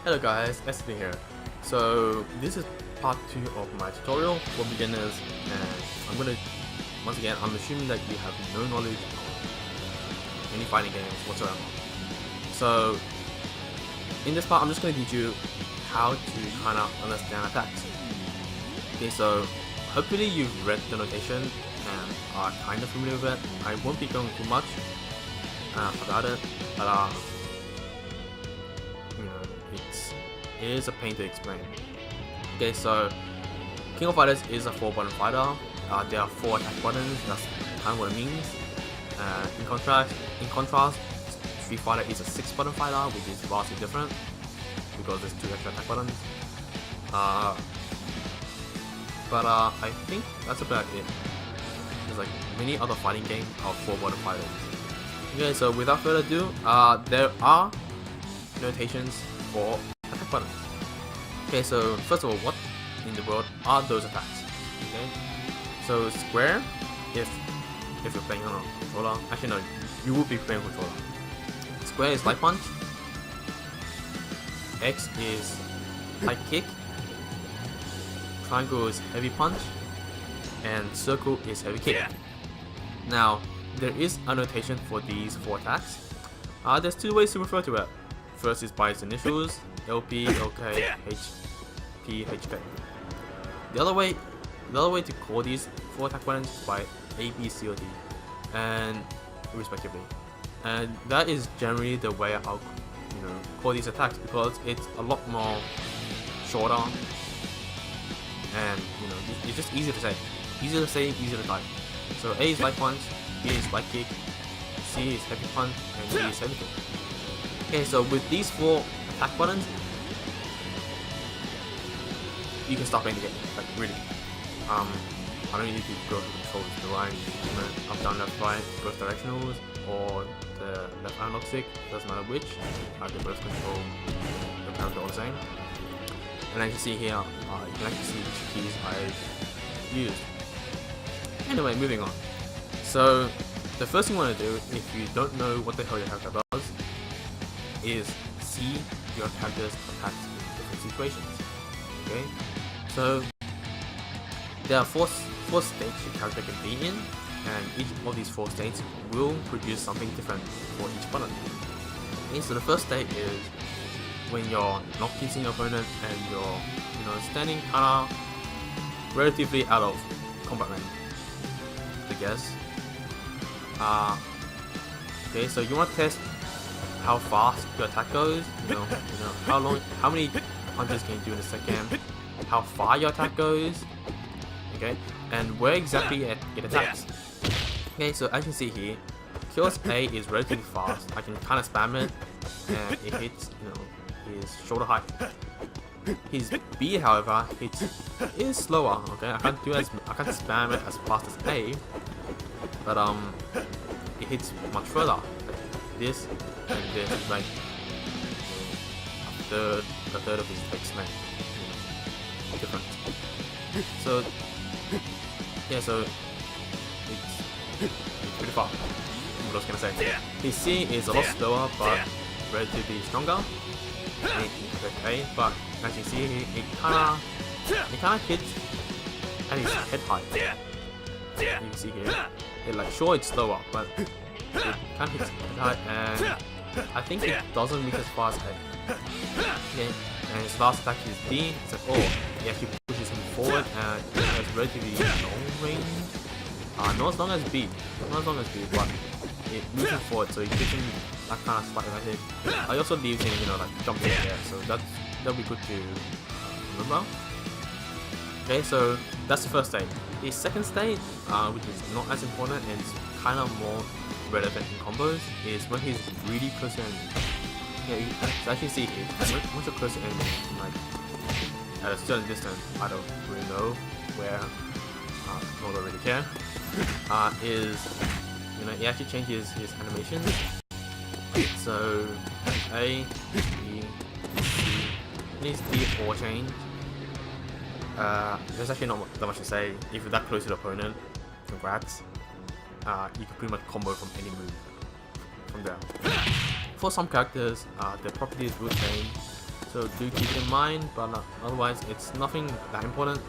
Hello guys, XIV here. So this is part 2 of my tutorial for beginners, and once again, I'm assuming that you have no knowledge of any fighting games whatsoever. So in this part, I'm just going to teach you how to kind of understand attacks. Okay, so hopefully you've read the notation and are kind of familiar with it. I won't be going too much about it, but you know, it is a pain to explain. Okay, so King of Fighters is a 4-button fighter. There are 4 attack buttons. That's kind of what it means. In contrast, Street Fighter is a 6-button fighter, which is vastly different because there's 2 extra attack buttons. But I think that's about it. There's like many other fighting games are 4-button fighters. Okay, so without further ado, there are notations for attack buttons. Okay, so first of all, what in the world are those attacks? Okay, so square, if you're playing on a controller, actually no, you will be playing controller. Square is light punch, X is light kick, triangle is heavy punch, and circle is heavy kick. Now, there is a notation for these 4 attacks. There's 2 ways to refer to it. First is by its initials, LP, LK, HP, HK. The other way to call these 4 attack buttons is by A, B, C, or D, and respectively. And that is generally the way I'll call these attacks, because it's a lot more shorter, and it's just easier to say, easier to type. So A is light punch, B is light kick, C is heavy punch, and D is heavy kick. Okay, so with these 4 attack buttons, you can start playing the game, like really. I don't need to go to the controls, do I? Up, down, left, right, both directionals, or the left analog stick, doesn't matter which. They both control the character all the same. And as you can see here, you can actually see which keys I used. Anyway, moving on. So the first thing you want to do, if you don't know what the hell your character does, is see your character's attacks in different situations. Okay, so there are four states your character can be in, and each of these 4 states will produce something different for each button. Okay, so the first state is when you're not kissing your opponent and you're standing kinda relatively out of combat range, I guess. Okay, so you want to test how fast your attack goes, how many punches can you do in a second, how far your attack goes, okay, and where exactly it attacks. Okay, so as you can see here, Kyo's A is relatively fast. I can kind of spam it, and it hits, his shoulder height. His B, however, is slower. Okay, I can't spam it as fast as A, but it hits much further. Like this and this is like a third of his text length. Different. So yeah, so it's pretty far. What I was gonna say. His C is a lot slower, but relatively stronger. Okay, but as you see, it kinda hits at his head height. You can see here, sure it's slower, but it kinda hits head height, and I think it doesn't reach as far as A. Okay, and his last attack is D. It's like, oh, he actually pushes him forward, and it has relatively long range. Not as long as B, but it moves him forward, so he gives him that kind of slight advantage. I also leaves him, jumping in the air, so that'll be good to remember. Okay, so that's the first state. The second state, which is not as important and is kind of more relevant in combos, is when he's really close to enemy. Yeah, so as you see here, once you're close to enemy, like at a certain distance, I don't really know where, nor do I really care, he actually changes his animations. So A, B, C, and his D all change. There's actually not that much to say. If you're that close to the opponent, congrats. You can pretty much combo from any move from there. For some characters, their properties will change. So do keep it in mind, but otherwise it's nothing that important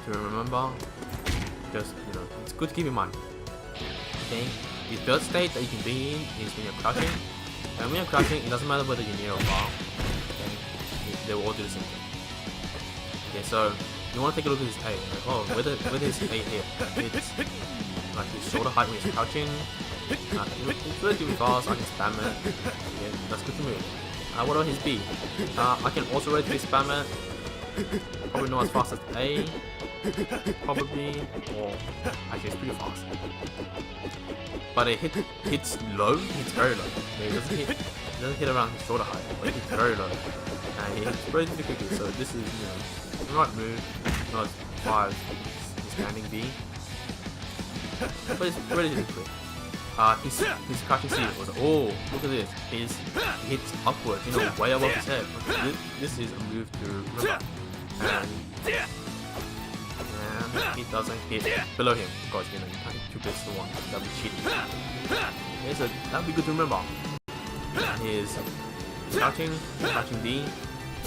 to remember. Just, you know, it's good to keep in mind. Okay, the third state that you can be in is when you're crouching. And when you're crouching, it doesn't matter whether you're near or far. Okay, they will all do the same thing. Okay, so you want to take a look at his A. Like, oh, with his A here, it's like his shoulder height when he's crouching. It's relatively fast. I can spam it. Okay, that's good to move. What about his B? I can also relatively spam it. Probably not as fast as A. Probably, or actually it's pretty fast. But it hits low. It's very low. It doesn't hit around his shoulder height, but it's very low. And it hits relatively quickly. So this is, you know, the right move. Not as far as his standing B, but it's relatively quick. His crouching C was, oh, look at this. He hits upwards, you know, way above his head. This is a move to remember. And he doesn't hit below him because, you know, you can't hit 2 bits to 1. That'd be cheating. Okay, so that'd be good to remember. His crouching D.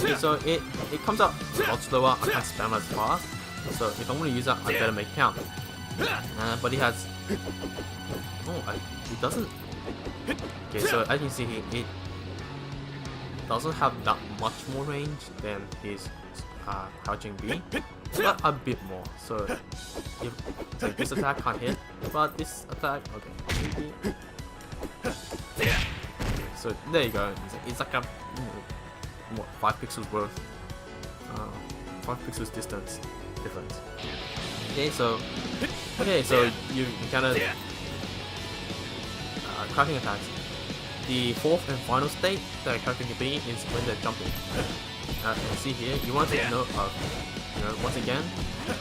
Okay, so it comes up a lot slower. I can't spam as fast. So if I'm going to use that, I better make it count. But he has. Oh, it doesn't. Okay, so as you can see, it doesn't have that much more range than his crouching B, but a bit more. So if this attack can't hit, but this attack, okay, maybe. So there you go. It's like a what, 5 pixels worth, 5 pixels distance difference. Okay, so you kind of crouching attacks. The fourth and final state that crouching can be is when they're jumping. As you can see here, you want to take note of, you know, once again,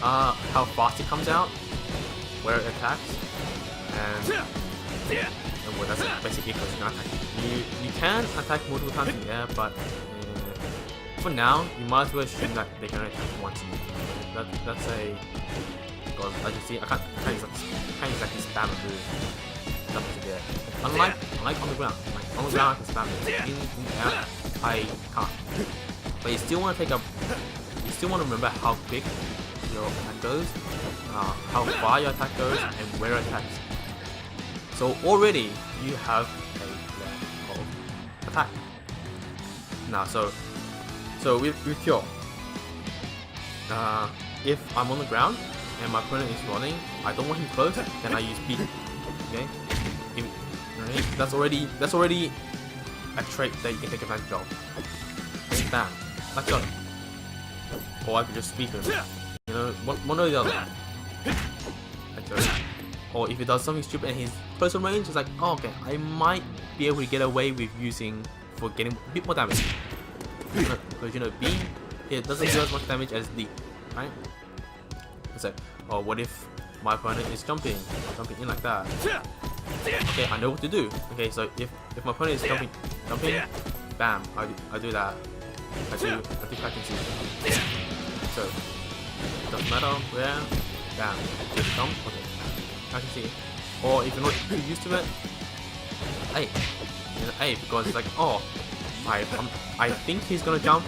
how fast it comes out, where it attacks, and well, that's basically because you're not attacking. You can attack multiple times in the air, but for now, you might as well assume that they can only attack once. That's a, because as you see, I can't exactly spam a move. Jump into the air. Unlike on the ground. Like on the ground I can spam it. In the air, I can't. But you still want to remember how quick your attack goes, how far your attack goes, and where it attacks. So already you have a plan of attack. Now, so with Cure, if I'm on the ground and my opponent is running, I don't want him close, then I use B. Okay, that's already a trait that you can take advantage of. Bam, like so. Or I could just sweep him. You know, one or the other. Like so. Or if he does something stupid and he's close to range, it's like, oh, okay, I might be able to get away with using for getting a bit more damage. Because you know, B, it doesn't do as much damage as D, right? It's like, oh, what if my opponent is jumping in like that? Okay, I know what to do. Okay, so if my opponent is jumping, bam, I do that. I do cracking C. So doesn't matter where, bam, just jump. Okay, I can see. Or if you're not too used to it, A, you know, A, because it's like, oh, I think he's gonna jump,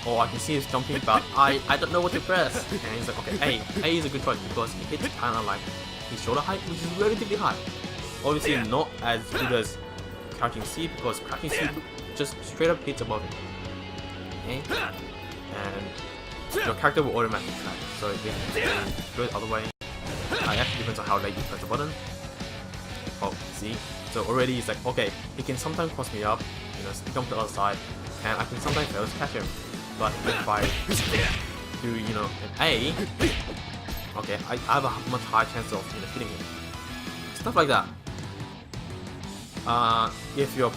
or I can see he's jumping, but I don't know what to press. And he's like, okay, A is a good choice because it hits kind of like his shoulder height, which is relatively high. Obviously not as good as crouching C, because crouching C just straight up hits above him. Okay? And your character will automatically attack. So if you go the other way, it actually depends on how late you press the button. Oh, see? So already it's like, okay, he can sometimes cross me up, you know, jump to the other side, and I can sometimes fail to catch him. But if I do, you know, an A, okay, I have a much higher chance of, you know, hitting him. Stuff like that. If you're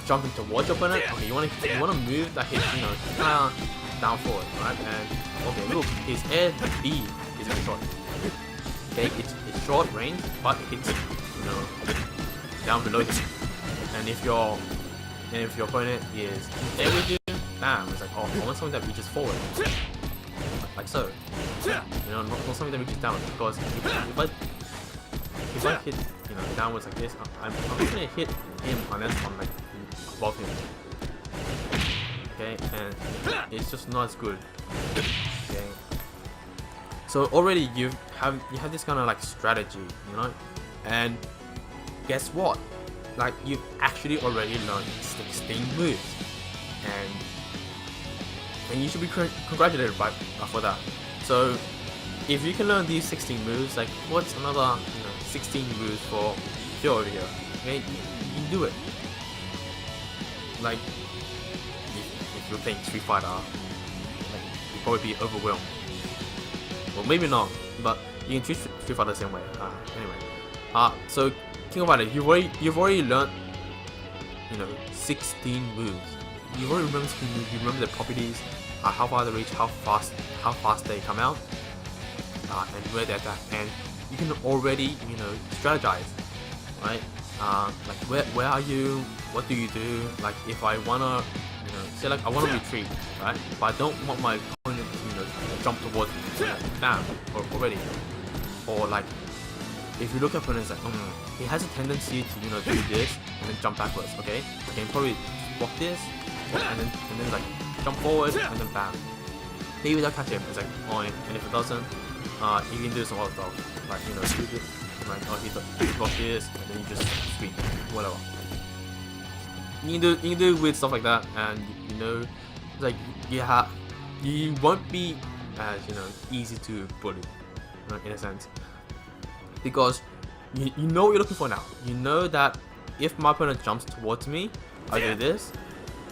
jumping towards your opponent, okay, you want to move that hits, you know, kind of down forward, right? And okay, look, his air B is very short. Okay, it's short range, but it hits, you know, down below him. And if your opponent is in air with you, bam, it's like, oh, I want something that reaches forward, like so. You know, not something that reaches down, because if I hit, you know, downwards like this, I'm not gonna hit him unless I'm like above him. okay, and it's just not as good. Okay, so already you have this kind of like strategy, you know, and guess what? Like you've actually already learned 16 moves, and you should be congratulated for that. So if you can learn these 16 moves, like what's another 16 moves for Kyo over here? Okay, you can do it. Like if you're playing Street Fighter, like you'd probably be overwhelmed. Well, maybe not, but you can treat Street Fighter the same way. Anyway, so King of Fighters, you've already learned 16 moves. You already remember 16 moves. You remember the properties, how far they reach, how fast they come out, and where they're at, and you can already strategize, right? Like where are you? What do you do? Like if I wanna say like I wanna retreat, right? But I don't want my opponent to jump towards me, bam, already. Or like if you look at opponents like he has a tendency to do this and then jump backwards. Okay, I can probably block this and then like jump forward and then bam. Maybe that'll catch him. It's like and if it doesn't, you can do some other stuff like shoot it, like he block this and then you just sweep, whatever. You can do weird stuff like that, and like you won't be as easy to bully, in a sense, because you know what you're looking for now. You know that if my opponent jumps towards me, I do this.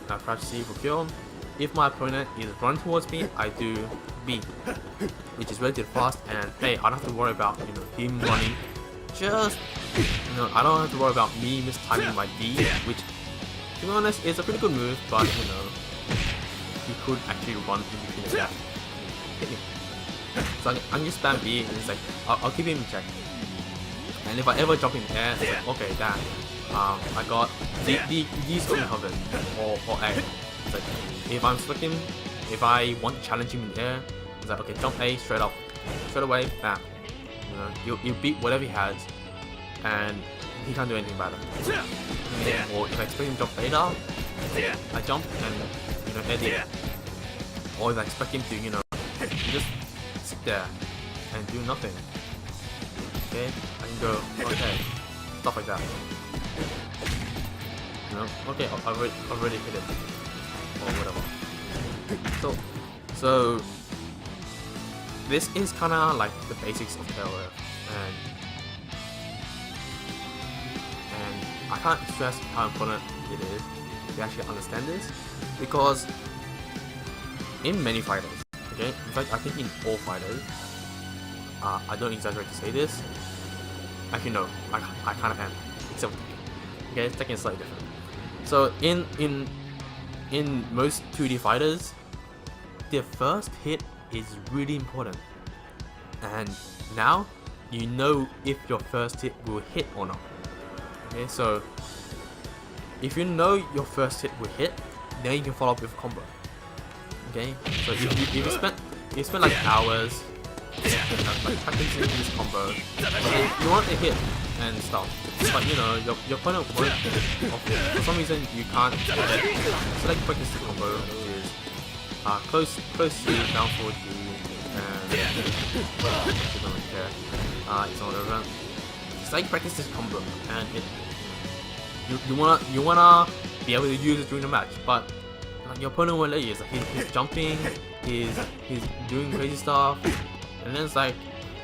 I crouch C for kill. If my opponent is running towards me, I do B, which is relatively fast, and hey, I don't have to worry about him running. Just I don't have to worry about me mistiming my D, which to be honest is a pretty good move, but he could actually run in between the gap. So I can just spam B, and it's like I'll keep him in check. And if I ever jump in the air, it's like, okay, damn, I got D's got me covered, or A. It's like if I'm stuck him, if I want to challenge him in the air, it's like okay, jump A straight up, straight away, bam. You beat whatever he has, and he can't do anything about it. Or if I expect him to jump later, I jump and edit. Or if I expect him to just sit there and do nothing. Okay, I can go okay, stuff like that. Okay, I've already hit it or whatever. So this is kind of like the basics of KOF, and I can't stress how important it is to actually understand this, because in many fighters, okay, in fact I think in all fighters, I don't exaggerate to say this. Actually no, I kind of am, except okay, Tekken is slightly different. So in most 2D fighters, their first hit is really important, and now you know if your first hit will hit or not. Okay, so if you know your first hit will hit, then you can follow up with a combo. Okay, so if you spend like hours like practicing this combo, you want to hit and stuff, but your opponent won't hit. For some reason you can't hit it. So like practice the combo, which is close C, down forward D, and you don't really care. It's not relevant. It's like practice this combo, and you wanna be able to use it during the match, but like, your opponent won't let you. It's like he's jumping, he's doing crazy stuff, and then it's like,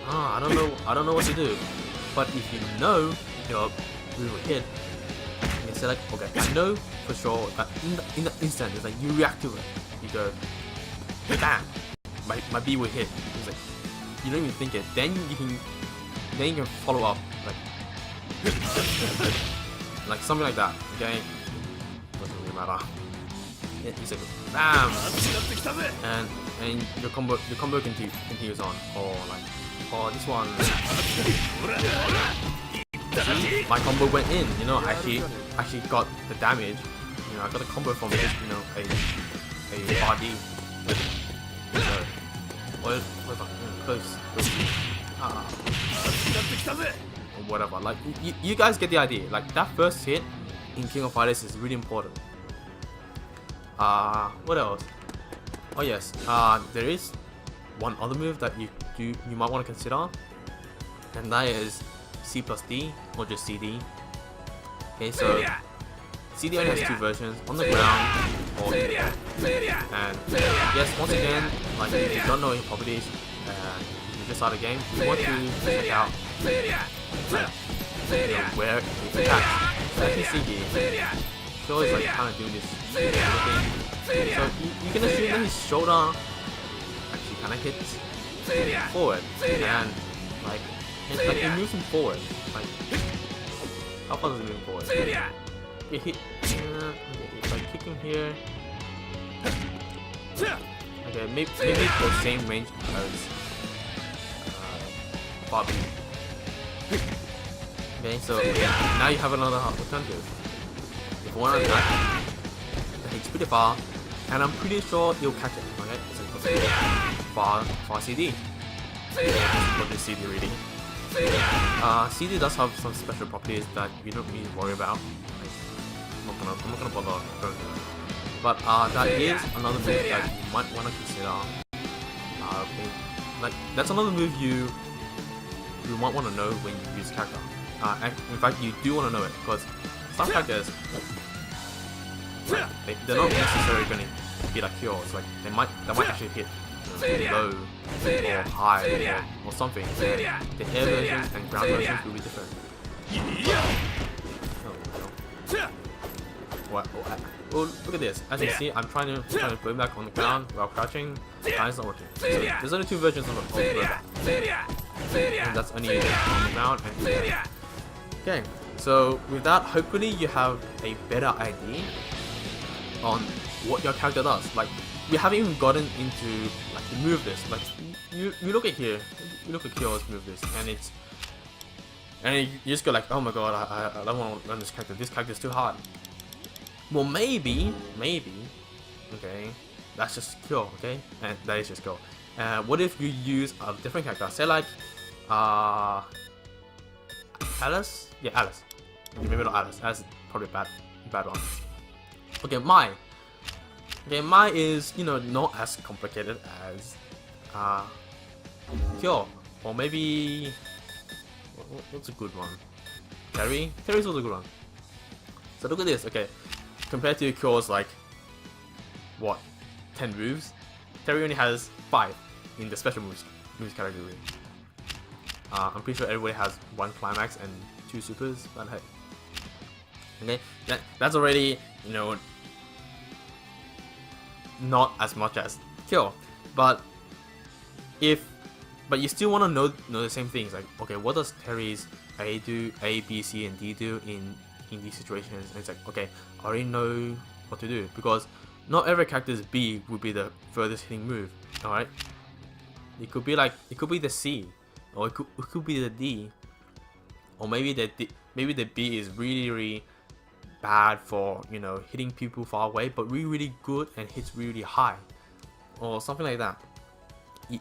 I don't know what to do. But if you know your move will hit, you can say like, okay, I know for sure that in the instant, it's like you react to it. You go, bam, my B will hit. It's like you don't even think it. Then you can follow up like something like that. Okay, doesn't really matter. It's like bam, and your combo continues on, or like. Oh, this one. My combo went in. I actually got the damage. I got the combo from just a RD. So, close. Or whatever. Like you guys get the idea. Like that first hit in King of Fighters is really important. What else? Oh yes, there is one other move that you might want to consider, and that is C plus D or just CD. Okay, so CD only has two versions, on the ground or in the air. And yes, once again, like if you don't know any properties, you just start a game, you want to check out where it attacks. So as you see here, Kyo is like kind of doing this thing. So you can assume that his shoulder actually kind of hits forward, and like it moves him forward. Like how far does it move forward? You hit. Okay, if I kick him here. Okay, maybe the same range as Bobby. Okay, so now you have another alternative. If you want to attack, it hits pretty far, and I'm pretty sure you'll catch it. Okay, so far CD. What is CD reading? CD does have some special properties that you don't need to worry about. I'm not gonna bother going through that. But that is another move that you might want to consider. Like that's another move you might want to know when you use character. In fact, you do want to know it because some characters, they're not necessarily going to be like yours. Like they might actually hit low or high or something. The air versions and ground versions will be different. Well, look at this. As you see, I'm trying to go back on the ground while crouching. It's not working. So there's only two versions of blowback. And that's only on the ground and okay. So with that, hopefully you have a better idea on what your character does. Like we haven't even gotten into like the move list. Like you look at here, you look at Kyo's move list, and you just go like, oh my god, I don't want to learn this character. This character is too hard. Well, maybe, okay, that's just Kyo, okay, and that is just Kyo. What if you use a different character? Say like, Alice? Yeah, Alice. Okay, maybe not Alice. Alice is probably a bad one. Okay, Mai. Okay, Mai is, you know, not as complicated as Kyo. Or maybe what's a good one? Terry? Terry's also a good one. So look at this, okay. Compared to Kyo's like what, 10 moves, Terry only has 5 in the special moves category. I'm pretty sure everybody has 1 climax and 2 supers, but hey. Okay, that's already, you know, not as much as Kyo. But you still want to know the same things, like, okay, what does Terry's A do, A, B, C, and D do in these situations? And it's like, okay, I already know what to do, because not every character's B would be the furthest hitting move. Alright, it could be the C, or it could be the D, or maybe the B is really bad for, you know, hitting people far away, but really good and hits really high, or something like that.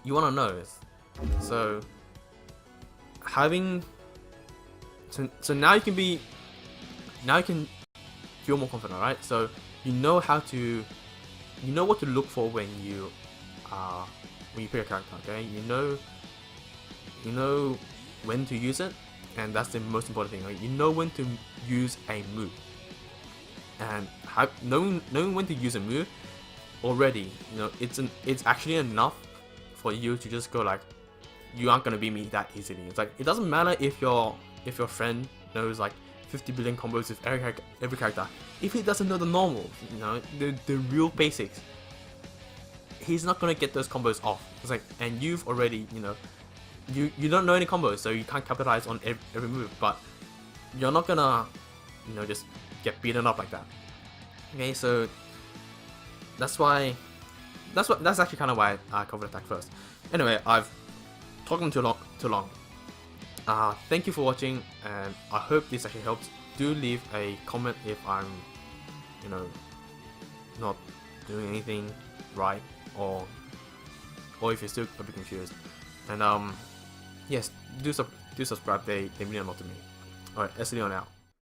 You want to know this. So now you can feel more confident, right? So you know what to look for when you pick a character, okay? You know when to use it, and that's the most important thing. Right? You know when to use a move, and knowing when to use a move already, you know, it's actually enough for you to just go like, you aren't gonna beat me that easily. It's like, it doesn't matter if your friend knows like 50 billion combos with every character. If he doesn't know the normals, you know, the real basics, he's not gonna get those combos off. It's like, and you've already, you know, you don't know any combos, so you can't capitalize on every move. But you're not gonna, you know, just get beaten up like that. Okay, so that's actually kind of why I covered attack first. Anyway, I've talked too long. Thank you for watching, and I hope this actually helps. Do leave a comment if I'm, you know, not doing anything right, or if you're still a bit confused. And yes, do subscribe. They mean a lot to me. Alright, let's see you on out.